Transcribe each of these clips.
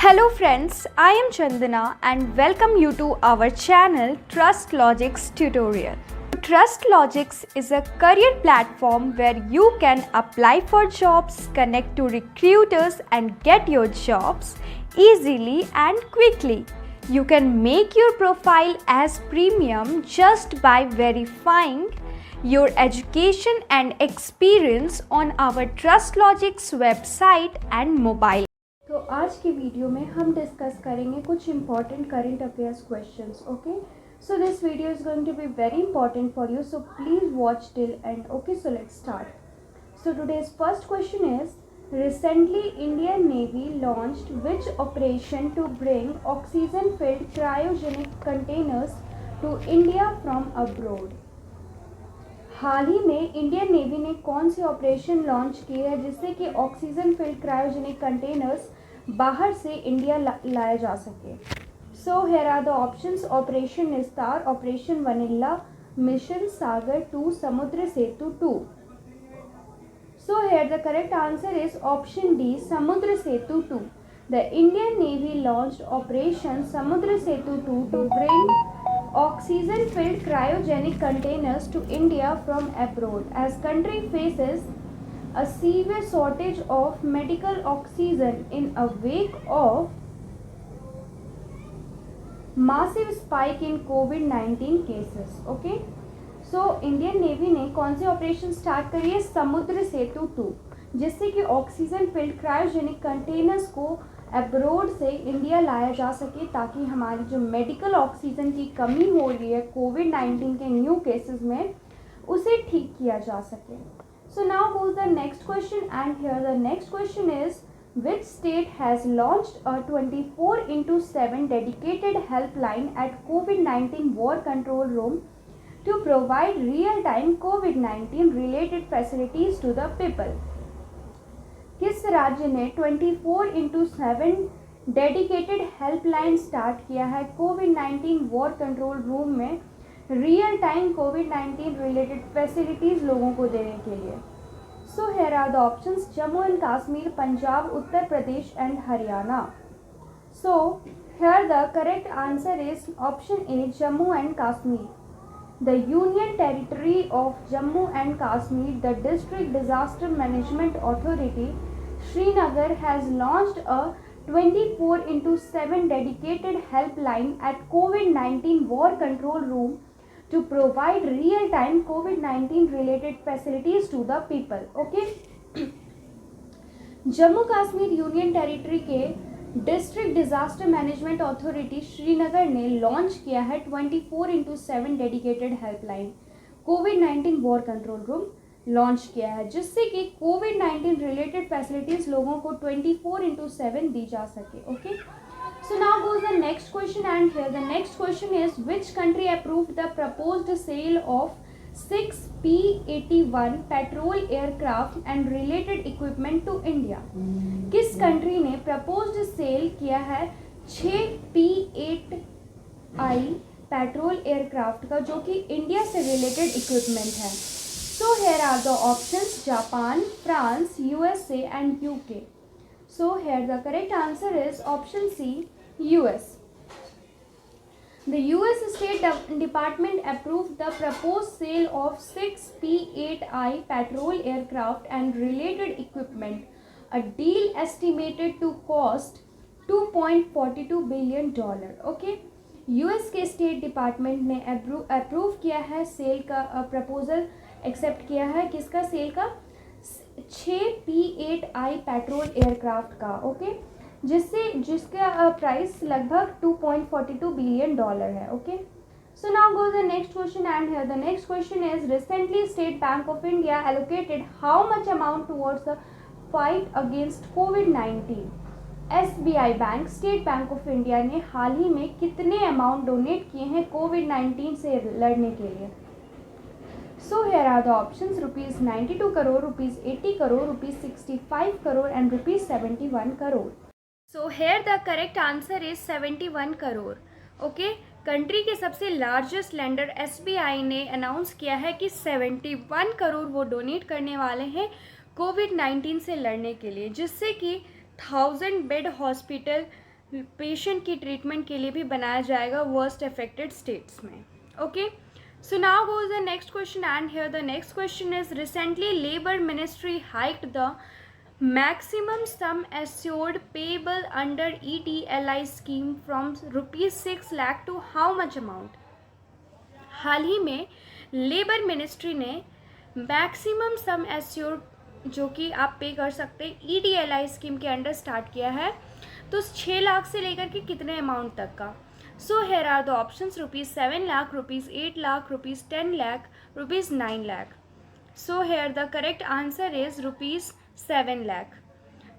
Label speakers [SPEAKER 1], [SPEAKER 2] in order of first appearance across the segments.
[SPEAKER 1] Hello friends, I am Chandana and welcome you to our channel TrustLogix Tutorial. TrustLogix is a career platform where you can apply for jobs, connect to recruiters and get your jobs easily and quickly. You can make your profile as premium just by verifying your education and experience on our TrustLogix website and mobile. तो आज की video में हम discuss करेंगे कुछ important current affairs questions. Okay, so this video is going to be very important for you, so please watch till end. Okay, so let's start. So today's first question is, recently Indian Navy launched which operation to bring oxygen filled cryogenic containers to India from abroad? हाल ही में Indian navy ने कौन सी operation launch की है जिससे कि oxygen field cryogenic containers बाहर से इंडिया लाया जा सके? So here are the options. Operation Nistar, operation vanilla, mission Sagar 2, Samudra Setu 2. So here the correct answer is option D, Samudra Setu 2. The Indian Navy launched operation Samudra Setu 2 to bring oxygen filled cryogenic containers to India from abroad as country faces a severe shortage of medical oxygen in a wake of massive spike in COVID-19 cases. Okay, so Indian Navy ने कौन सी operation start करी है? समुद्र सेतु 2, जिससे कि oxygen field cryogenic containers को abroad से India लाया जा सके ताकि हमारी जो मेडिकल ऑक्सीजन की कमी हो रही है कोविड-19 के न्यू केसेस में उसे ठीक किया जा सके. सो now goes the next question and here the next question is, which state has launched a 24/7 dedicated helpline at COVID-19 war control room to provide real-time COVID-19 related facilities to the people? किस राज्य ने 24/7 dedicated helpline start किया है कोविड-19 war control room में real time कोविड-19 related facilities लोगों को देने के लिए? So here are the options. Jammu and Kashmir, Punjab, Uttar Pradesh and Haryana. So here the correct answer is option A, Jammu and Kashmir. The Union Territory of Jammu and Kashmir, the District Disaster Management Authority, Srinagar has launched a 24/7 dedicated helpline at COVID-19 War Control Room to provide real-time COVID-19 related facilities to the people. Okay, Jammu Kashmir union territory के district disaster management authority Srinagar ने launch किया है 24/7 dedicated helpline कोविड-19 war control room launch किया है जिससे कि कोविड-19 related facilities लोगों को 24/7 दी जा सके. Okay, so now goes the next question and here the next question is, which country approved the proposed sale of 6 P-81 patrol aircraft and related equipment to India? किस कंट्री ने proposed sale किया है 6 P-8I petrol aircraft का जो कि India से related equipment है? So here are the options, Japan, France, USA and UK. So here the correct answer is option C, US. The US State Department approved the proposed sale of 6 P-8I patrol aircraft and related equipment, a deal estimated to cost $2.42 billion. Okay, US के state department ने approve किया है cell का proposal accept किया है किसका? Cell का 6 P-8I petrol aircraft का. ओके, जिसका प्राइस लगभग $2.42 बिलियन है. Okay, so now goes the next question and here the next question is, recently state bank of India allocated how much amount towards the fight against covid? SBI bank, state bank of India ने हाल ही में कितने amount donate किए हैं कोविड-19 से लड़ने के लिए? So here are the options, ₹92 crore, ₹80 crore, ₹65 crore and ₹71 crore. So here the correct answer is 71 crore. Okay, country के सबसे लार्जेस्ट लेंडर SBI ने अनाउंस किया है कि 71 करोड़ वो डोनेट करने वाले हैं कोविड-19 से लड़ने के लिए, जिससे कि 1000 बेड हॉस्पिटल पेशेंट की ट्रीटमेंट के लिए भी बनाया जाएगा वर्स्ट अफेक्टेड स्टेट्स में. Okay, so now goes the next question, and here the next question is, recently labor ministry hiked the maximum sum assured payable under EDLI scheme from rupees 6 lakh to how much amount. हाल ही में labour ministry ने maximum sum assured जो कि आप पे कर सकते हैं EDLI स्कीम के अंडर स्टार्ट किया है. तो 6 लाख से लेकर के कितने अमाउंट तक का. So here are the options, ₹7 lakh, ₹8 lakh, ₹10 lakh, ₹9 lakh. So here the correct answer is ₹7 lakh.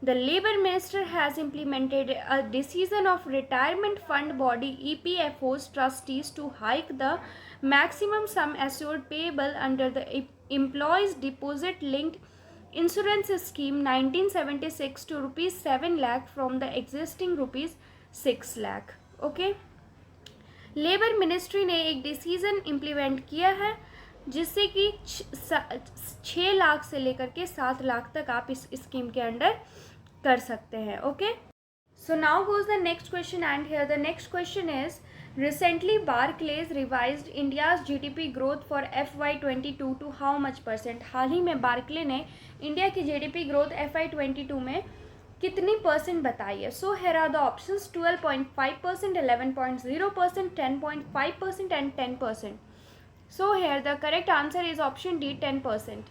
[SPEAKER 1] The Labour Minister has implemented a decision of Retirement Fund Body EPFO's trustees to hike the maximum sum assured payable under the Employees Deposit Linked Insurance Scheme 1976 to ₹7 lakh from the existing ₹6 lakh. Okay. Labour ministry ने एक decision implement किया है जिससे कि 6 लाख से लेकर के 7 लाख तक आप इस स्कीम के अंडर कर सकते हैं. Okay, so now goes the next question, and here the next question is, recently Barclays revised India's GDP growth for FY22 to how much %. हाल ही में बार्कले ने इंडिया की जीडीपी ग्रोथ FY22 में कितनी % बताई है. So here are the options, 12.5%, 11.0%, 10.5% and 10%. So here the correct answer is option D, 10%.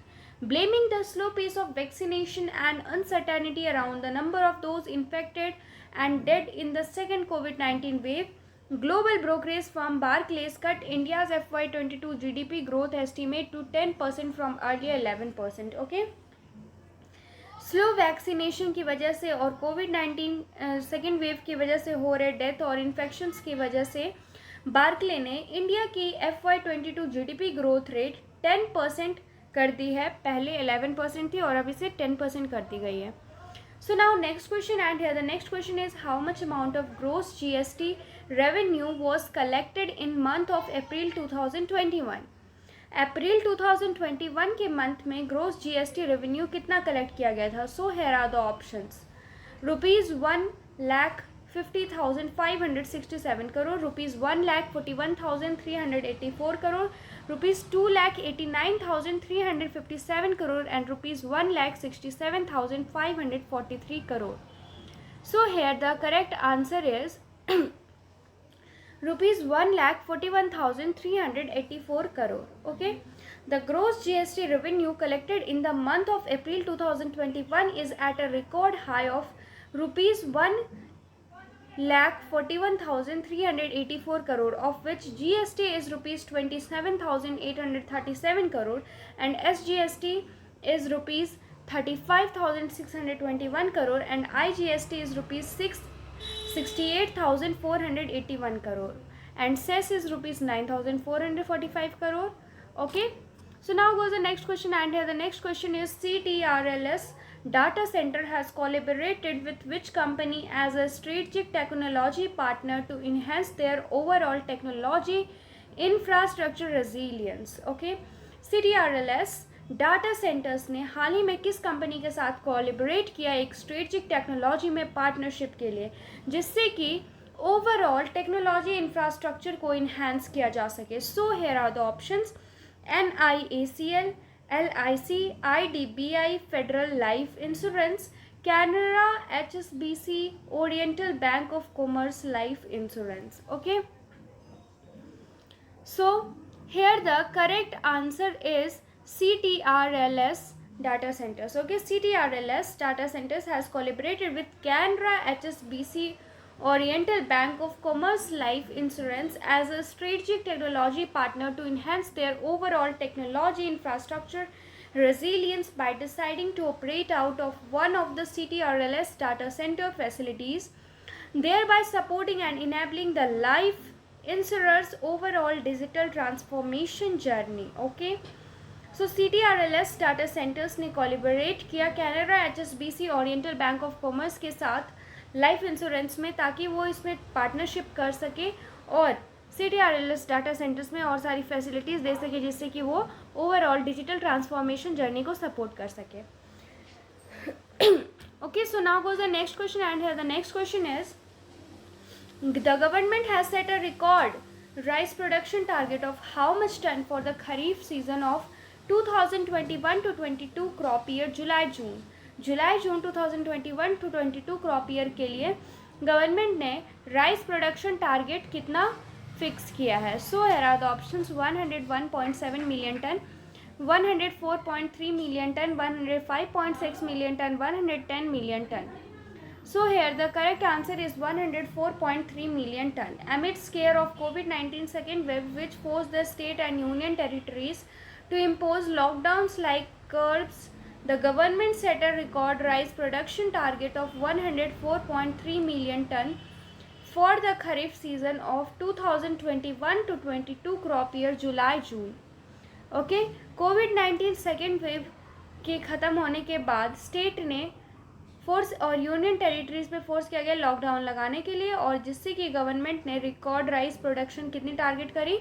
[SPEAKER 1] Blaming the slow pace of vaccination and uncertainty around the number of those infected and dead in the second COVID-19 wave, global brokerage firm Barclays cut India's FY22 GDP growth estimate to 10% from earlier 11%. Okay. Slow vaccination की वजह से और कोविड-19 second wave की वजह से हो रहे death और इन्फेक्शंस की वजह से बार्कले ने इंडिया की FY22 जीडीपी ग्रोथ रेट 10% कर दी है. पहले 11% थी और अब इसे 10% कर दी गई है. So now next question, and here the next question is, how much amount of gross GST revenue was collected in month of April 2021. April 2021 के मंथ में ग्रोस GST रेवेन्यू कितना कलेक्ट किया गया था. So here are the options, ₹1,50,567 crore, ₹1,41,384 crore, ₹2,89,357 crore and ₹1,67,543 crore. So here the correct answer is ₹1,41,384 crore. Okay, the gross GST revenue collected in the month of April 2021 is at a record high of ₹1,41,384 crore, of which GST is ₹27,837 crore and SGST is ₹35,621 crore and IGST is ₹68,481 crore and cess is ₹9,445 crore. Okay, so now goes the next question, and here the next question is, CTRLS data center has collaborated with which company as a strategic technology partner to enhance their overall technology infrastructure resilience. Okay, CTRLS data centres ने हाल ही में किस company के साथ collaborate किया एक strategic technology में partnership के लिए, जिससे कि ओवरऑल टेक्नोलॉजी इंफ्रास्ट्रक्चर को इन्हांस किया जा सके. So here are the options, NIACL, LIC, IDBI, Federal Life Insurance, Canara, HSBC, Oriental Bank of Commerce life insurance. Okay, so here the correct answer is CTRLS data centers. Okay, CTRLS data centers has collaborated with Canara, HSBC, Oriental Bank of Commerce Life Insurance as a strategic technology partner to enhance their overall technology infrastructure resilience by deciding to operate out of one of the CTRLS data center facilities, thereby supporting and enabling the life insurers overall digital transformation journey. Okay, so CTRLS data centres ने collaborate किया Canara, HSBC, Oriental Bank of commerce के साथ life insurance में, ताकि वो इसमें partnership कर सके और CTRLS डाटा सेंटर्स में और सारी फैसिलिटीज़ दे सके, जिससे कि वो ओवरऑल डिजिटल ट्रांसफॉर्मेशन जर्नी को सपोर्ट कर सके. Okay, so now goes the next question, and here the next question is, The government has set a record rice production target of how much ton for the Kharif season of 2021 to 22 crop year July-June 2021 to 22 crop year के लिए government ने rice production target कितना fix किया है. सो here are the options: 101.7 million ton, 104.3 million ton, 105.6 million ton, 110 million ton. So here the correct answer is 104.3 million ton. Amid scare of COVID-19 second wave, which forced the state and union territories to impose lockdowns like curbs, the government set a record rice production target of 104.3 million ton for the Kharif season of 2021 to 22 crop year July-June. Okay, COVID-19 second wave के ख़त्म होने के बाद state ने force और union territories पे force किया गया लॉकडाउन लगाने के लिए, और जिससे कि गवर्नमेंट ने रिकॉर्ड राइस प्रोडक्शन कितनी टारगेट करी,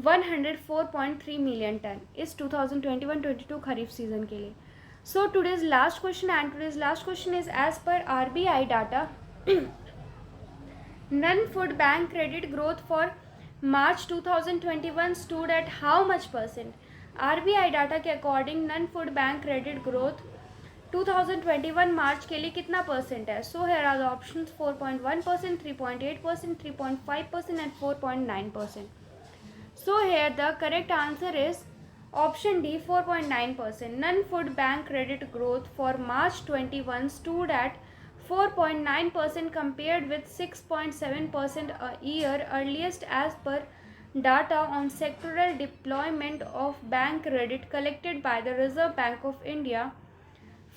[SPEAKER 1] 104.3 मिलियन टन इस 2021-22 खरीफ सीजन के लिए. So today's last question, and today's last question is as per RBI data non food bank credit growth for March 2021 stood at how much %? RBI data के according non food bank credit growth 2021 March के लिए कितना % है? So here are the options: 4.1%, 3.8%, 3.5% and 4.9%. So here the correct answer is option D, 4.9%. Non food bank credit growth for March 21 stood at 4.9% compared with 6.7% a year earliest as per data on sectoral deployment of bank credit collected by the Reserve Bank of India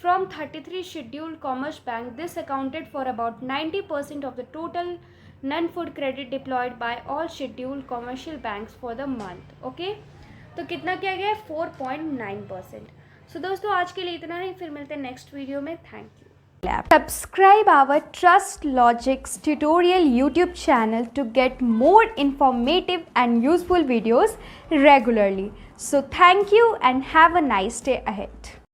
[SPEAKER 1] from 33 scheduled commerce banks. This accounted for about 90% of the total non-food credit deployed by all scheduled commercial banks for the month. Okay, तो कितना किया गया है? 4.9%. सो दोस्तों आज के लिए इतना ही, फिर मिलते हैं नेक्स्ट वीडियो में. Thank you. Subscribe our Trust Logics tutorial YouTube channel to get more informative and useful videos regularly. So thank you and have a nice day ahead.